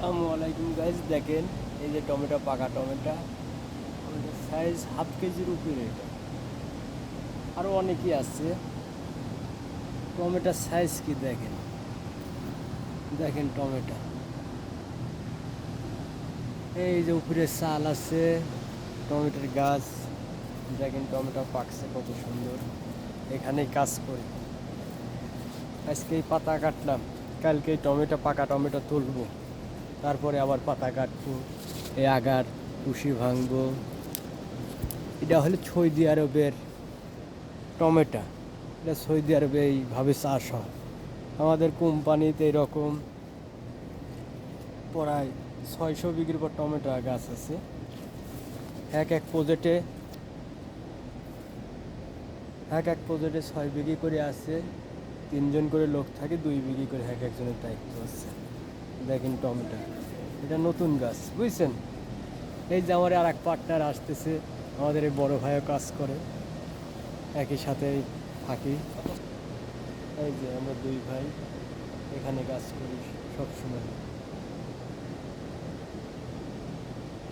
আসসালামু আলাইকুম গাইজ, দেখেন এই যে টমেটো, পাকা টমেটো সাইজ হাফ কেজির উপরে। এটা আরও অনেকই আছে। টমেটোর সাইজ কি দেখেন, দেখেন টমেটো, এই যে উপরে চাল আছে, টমেটোর গাছ দেখেন, টমেটো পাকছে কত সুন্দর। এখানেই কাজ করি, আজকে এই পাতা কাটলাম, কালকে এই টমেটো, পাকা টমেটো তুলবো, তারপরে আবার পাতা কাটবো, এই আগার কুশি ভাঙবো। এটা হলো সৌদি আরবের টমেটো, এটা সৌদি আরবে এইভাবে চাষ হয়। আমাদের কোম্পানিতে এরকম প্রায় 600 বিঘির পর টমেটো গাছ আছে। এক প্রজেক্টে 6 বিঘি করে আছে। 3জন করে লোক থাকে, 2 বিঘি করে এক একজনের দায়িত্ব আছে। দেখেন টমেটো, এটা নতুন গাছ, বুঝছেন। এই যে আমার আর এক পার্টনার আসতেছে, আমাদের এই বড় ভাইও কাজ করে, একই সাথে থাকি। এই যে আমরা 2 ভাই এখানে কাজ করি সব সময়।